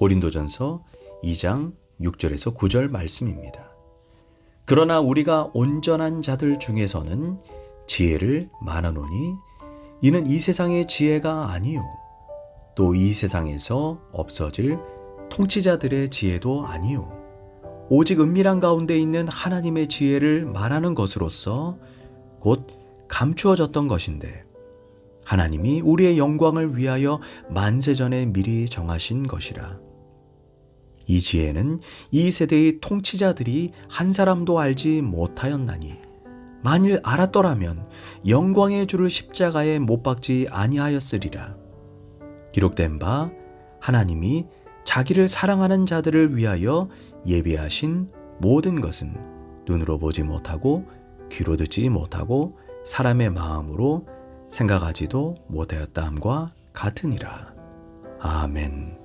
고린도전서 2장 6절에서 9절 말씀입니다. 그러나 우리가 온전한 자들 중에서는 지혜를 말하노니 이는 이 세상의 지혜가 아니요 또 이 세상에서 없어질 통치자들의 지혜도 아니요 오직 은밀한 가운데 있는 하나님의 지혜를 말하는 것으로서 곧 감추어졌던 것인데 하나님이 우리의 영광을 위하여 만세전에 미리 정하신 것이라. 이 지혜는 이 세대의 통치자들이 한 사람도 알지 못하였나니 만일 알았더라면 영광의 주를 십자가에 못 박지 아니하였으리라. 기록된 바 하나님이 자기를 사랑하는 자들을 위하여 예비하신 모든 것은 눈으로 보지 못하고 귀로 듣지 못하고 사람의 마음으로 생각하지도 못하였다 함과 같으니라. 아멘.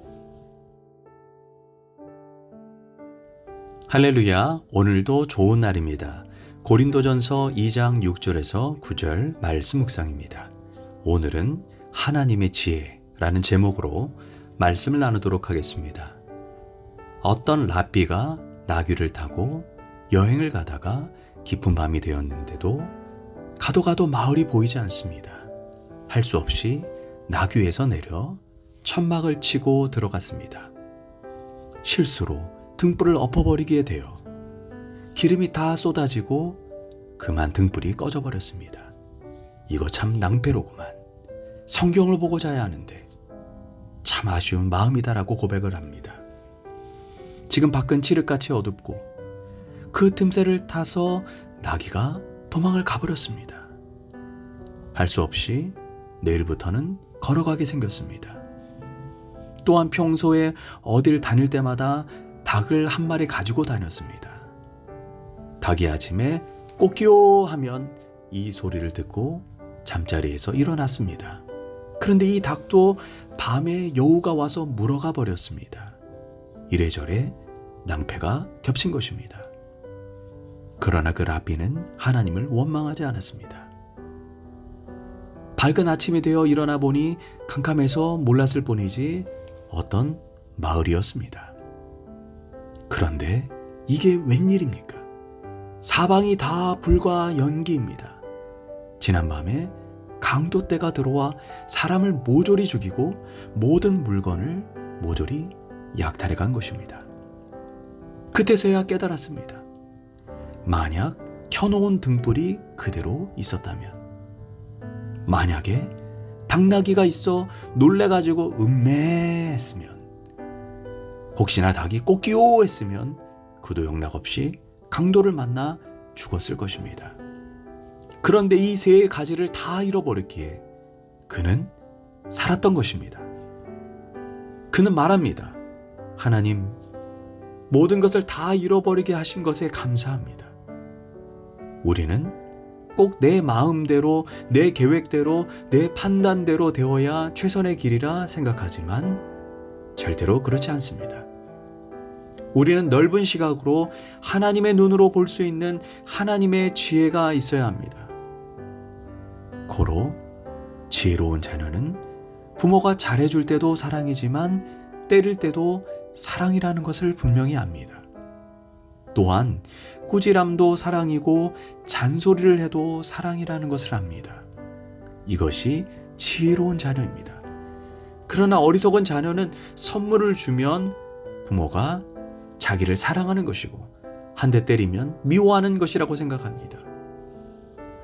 할렐루야. 오늘도 좋은 날입니다. 고린도전서 2장 6절에서 9절 말씀 묵상입니다. 오늘은 하나님의 지혜라는 제목으로 말씀을 나누도록 하겠습니다. 어떤 랍비가 나귀를 타고 여행을 가다가 깊은 밤이 되었는데도 가도 마을이 보이지 않습니다. 할 수 없이 나귀에서 내려 천막을 치고 들어갔습니다. 실수로 등불을 엎어버리게 되어 기름이 다 쏟아지고 그만 등불이 꺼져버렸습니다. 이거 참 낭패로구만. 성경을 보고 자야 하는데 참 아쉬운 마음이다라고 고백을 합니다. 지금 밖은 칠흑같이 어둡고 그 틈새를 타서 나귀가 도망을 가버렸습니다. 할 수 없이 내일부터는 걸어가게 생겼습니다. 또한 평소에 어딜 다닐 때마다 닭을 한 마리 가지고 다녔습니다. 닭이 아침에 꼬끼요 하면 이 소리를 듣고 잠자리에서 일어났습니다. 그런데 이 닭도 밤에 여우가 와서 물어가 버렸습니다. 이래저래 낭패가 겹친 것입니다. 그러나 그 랍비는 하나님을 원망하지 않았습니다. 밝은 아침이 되어 일어나 보니 캄캄해서 몰랐을 뿐이지 어떤 마을이었습니다. 그런데 이게 웬일입니까? 사방이 다 불과 연기입니다. 지난밤에 강도떼가 들어와 사람을 모조리 죽이고 모든 물건을 모조리 약탈해 간 것입니다. 그때서야 깨달았습니다. 만약 켜놓은 등불이 그대로 있었다면, 만약에 당나귀가 있어 놀래가지고 음매했으면, 혹시나 닭이 꼬끼요 했으면 그도 영락없이 강도를 만나 죽었을 것입니다. 그런데 이 세 가지를 다 잃어버렸기에 그는 살았던 것입니다. 그는 말합니다. 하나님, 모든 것을 다 잃어버리게 하신 것에 감사합니다. 우리는 꼭 내 마음대로, 내 계획대로, 내 판단대로 되어야 최선의 길이라 생각하지만 절대로 그렇지 않습니다. 우리는 넓은 시각으로 하나님의 눈으로 볼 수 있는 하나님의 지혜가 있어야 합니다. 고로 지혜로운 자녀는 부모가 잘해줄 때도 사랑이지만 때릴 때도 사랑이라는 것을 분명히 압니다. 또한 꾸지람도 사랑이고 잔소리를 해도 사랑이라는 것을 압니다. 이것이 지혜로운 자녀입니다. 그러나 어리석은 자녀는 선물을 주면 부모가 자기를 사랑하는 것이고 한 대 때리면 미워하는 것이라고 생각합니다.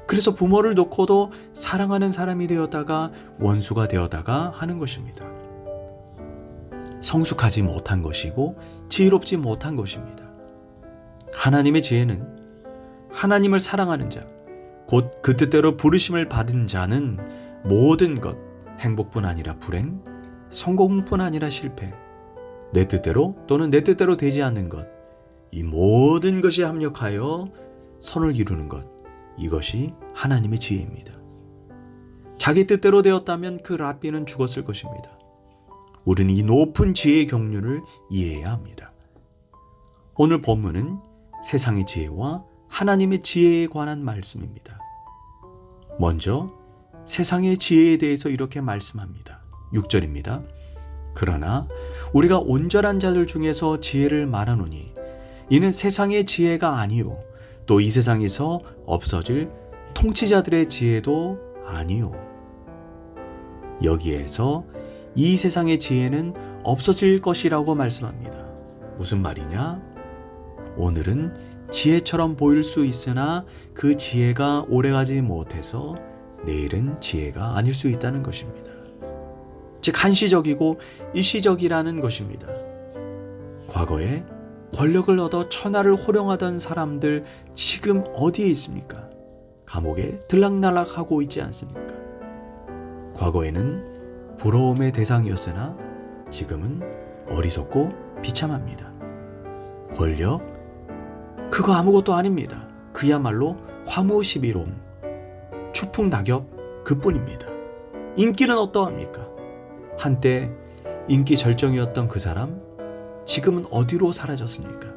그래서 부모를 놓고도 사랑하는 사람이 되었다가 원수가 되었다가 하는 것입니다. 성숙하지 못한 것이고 지혜롭지 못한 것입니다. 하나님의 지혜는 하나님을 사랑하는 자, 곧 그 뜻대로 부르심을 받은 자는 모든 것, 행복뿐 아니라 불행, 성공뿐 아니라 실패, 내 뜻대로 또는 내 뜻대로 되지 않는 것, 이 모든 것이 합력하여 선을 이루는 것, 이것이 하나님의 지혜입니다. 자기 뜻대로 되었다면 그 랍비는 죽었을 것입니다. 우리는 이 높은 지혜의 경륜을 이해해야 합니다. 오늘 본문은 세상의 지혜와 하나님의 지혜에 관한 말씀입니다. 먼저 세상의 지혜에 대해서 이렇게 말씀합니다. 6절입니다. 그러나 우리가 온전한 자들 중에서 지혜를 말하노니 이는 세상의 지혜가 아니요 또 이 세상에서 없어질 통치자들의 지혜도 아니요. 여기에서 이 세상의 지혜는 없어질 것이라고 말씀합니다. 무슨 말이냐? 오늘은 지혜처럼 보일 수 있으나 그 지혜가 오래가지 못해서 내일은 지혜가 아닐 수 있다는 것입니다. 즉 한시적이고 일시적이라는 것입니다. 과거에 권력을 얻어 천하를 호령하던 사람들 지금 어디에 있습니까? 감옥에 들락날락하고 있지 않습니까? 과거에는 부러움의 대상이었으나 지금은 어리석고 비참합니다. 권력? 그거 아무것도 아닙니다. 그야말로 화무시비롱, 추풍낙엽 그뿐입니다. 인기는 어떠합니까? 한때 인기 절정이었던 그 사람, 지금은 어디로 사라졌습니까?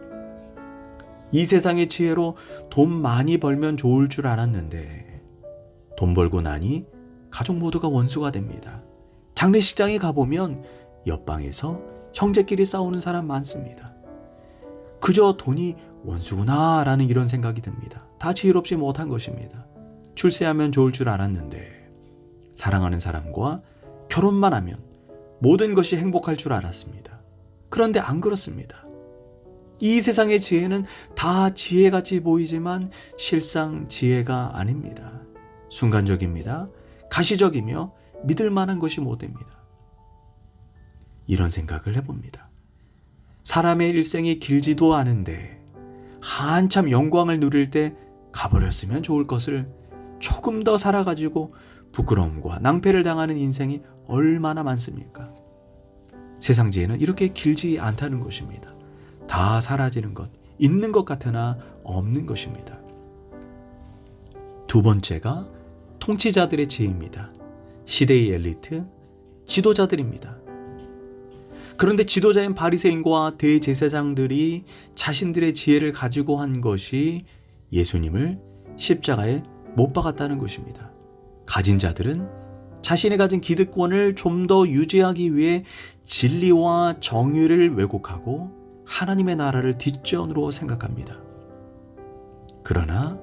이 세상의 지혜로 돈 많이 벌면 좋을 줄 알았는데 돈 벌고 나니 가족 모두가 원수가 됩니다. 장례식장에 가보면 옆방에서 형제끼리 싸우는 사람 많습니다. 그저 돈이 원수구나 라는 이런 생각이 듭니다. 다 지혜롭지 못한 것입니다. 출세하면 좋을 줄 알았는데 사랑하는 사람과 결혼만 하면 모든 것이 행복할 줄 알았습니다. 그런데 안 그렇습니다. 이 세상의 지혜는 다 지혜같이 보이지만 실상 지혜가 아닙니다. 순간적입니다. 가시적이며 믿을 만한 것이 못 됩니다. 이런 생각을 해봅니다. 사람의 일생이 길지도 않은데 한참 영광을 누릴 때 가버렸으면 좋을 것을 조금 더 살아가지고 부끄러움과 낭패를 당하는 인생이 얼마나 많습니까? 세상 지혜는 이렇게 길지 않다는 것입니다. 다 사라지는 것, 있는 것 같으나 없는 것입니다. 두 번째가 통치자들의 지혜입니다. 시대의 엘리트, 지도자들입니다. 그런데 지도자인 바리새인과 대제사장들이 자신들의 지혜를 가지고 한 것이 예수님을 십자가에 못 박았다는 것입니다. 가진 자들은 자신이 가진 기득권을 좀 더 유지하기 위해 진리와 정의를 왜곡하고 하나님의 나라를 뒷전으로 생각합니다. 그러나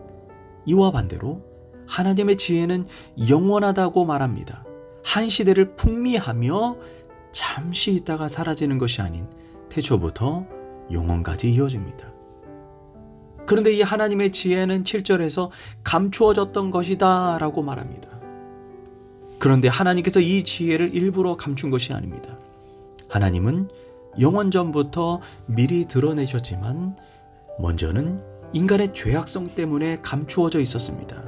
이와 반대로 하나님의 지혜는 영원하다고 말합니다. 한 시대를 풍미하며 잠시 있다가 사라지는 것이 아닌 태초부터 영원까지 이어집니다. 그런데 이 하나님의 지혜는 7절에서 감추어졌던 것이다 라고 말합니다. 그런데 하나님께서 이 지혜를 일부러 감춘 것이 아닙니다. 하나님은 영원전부터 미리 드러내셨지만 먼저는 인간의 죄악성 때문에 감추어져 있었습니다.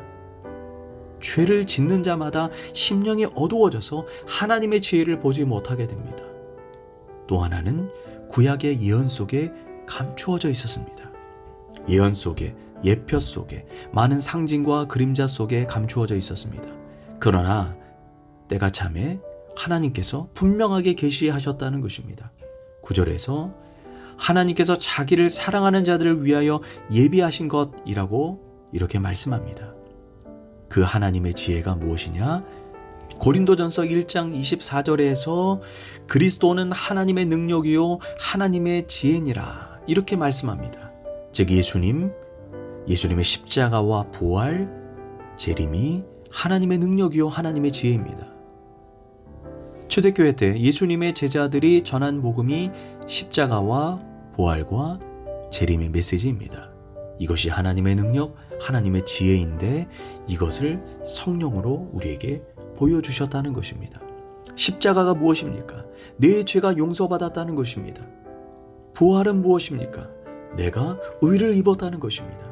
죄를 짓는 자마다 심령이 어두워져서 하나님의 지혜를 보지 못하게 됩니다. 또 하나는 구약의 예언 속에 감추어져 있었습니다. 예언 속에, 예표 속에, 많은 상징과 그림자 속에 감추어져 있었습니다. 그러나 때가 참에 하나님께서 분명하게 계시하셨다는 것입니다. 9절에서 하나님께서 자기를 사랑하는 자들을 위하여 예비하신 것이라고 이렇게 말씀합니다. 그 하나님의 지혜가 무엇이냐? 고린도전서 1장 24절에서 그리스도는 하나님의 능력이요 하나님의 지혜니라 이렇게 말씀합니다. 즉 예수님의 십자가와 부활, 재림이 하나님의 능력이요 하나님의 지혜입니다. 초대교회 때 예수님의 제자들이 전한 복음이 십자가와 부활과 재림의 메시지입니다. 이것이 하나님의 능력, 하나님의 지혜인데 이것을 성령으로 우리에게 보여주셨다는 것입니다. 십자가가 무엇입니까? 내 죄가 용서받았다는 것입니다. 부활은 무엇입니까? 내가 의를 입었다는 것입니다.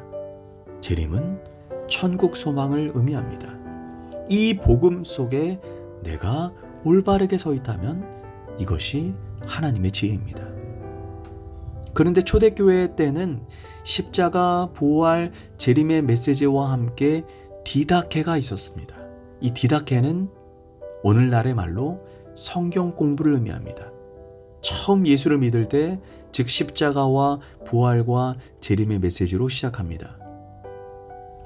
재림은 천국 소망을 의미합니다. 이 복음 속에 내가 올바르게 서 있다면 이것이 하나님의 지혜입니다. 그런데 초대교회 때는 십자가, 부활, 재림의 메시지와 함께 디다케가 있었습니다. 이 디다케는 오늘날의 말로 성경 공부를 의미합니다. 처음 예수를 믿을 때 즉 십자가와 부활과 재림의 메시지로 시작합니다.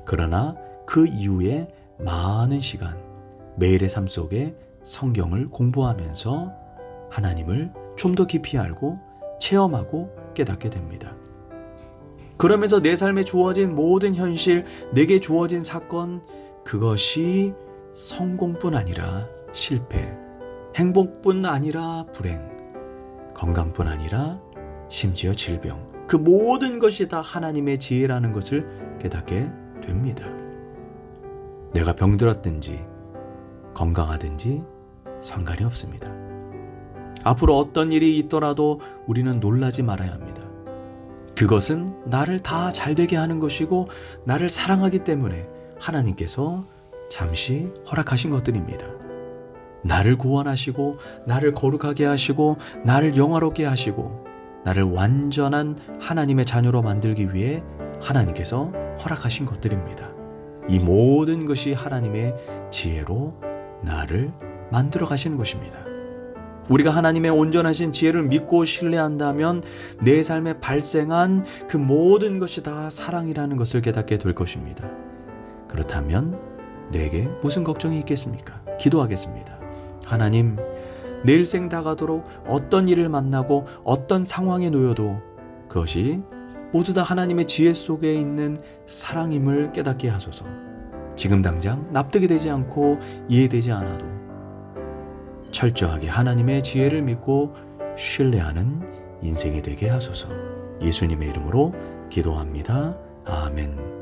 그러나 그 이후에 많은 시간 매일의 삶 속에 성경을 공부하면서 하나님을 좀 더 깊이 알고 체험하고 깨닫게 됩니다. 그러면서 내 삶에 주어진 모든 현실, 내게 주어진 사건, 그것이 성공뿐 아니라 실패, 행복뿐 아니라 불행, 건강뿐 아니라 심지어 질병, 그 모든 것이 다 하나님의 지혜라는 것을 깨닫게 됩니다. 내가 병들었든지 건강하든지 상관이 없습니다. 앞으로 어떤 일이 있더라도 우리는 놀라지 말아야 합니다. 그것은 나를 다 잘되게 하는 것이고 나를 사랑하기 때문에 하나님께서 잠시 허락하신 것들입니다. 나를 구원하시고 나를 거룩하게 하시고 나를 영화롭게 하시고 나를 완전한 하나님의 자녀로 만들기 위해 하나님께서 허락하신 것들입니다. 이 모든 것이 하나님의 지혜로 나를 만들어 가시는 것입니다. 우리가 하나님의 온전하신 지혜를 믿고 신뢰한다면 내 삶에 발생한 그 모든 것이 다 사랑이라는 것을 깨닫게 될 것입니다. 그렇다면 내게 무슨 걱정이 있겠습니까? 기도하겠습니다. 하나님, 내 일생 다가도록 어떤 일을 만나고 어떤 상황에 놓여도 그것이 모두 다 하나님의 지혜 속에 있는 사랑임을 깨닫게 하소서. 지금 당장 납득이 되지 않고 이해되지 않아도 철저하게 하나님의 지혜를 믿고 신뢰하는 인생이 되게 하소서. 예수님의 이름으로 기도합니다. 아멘.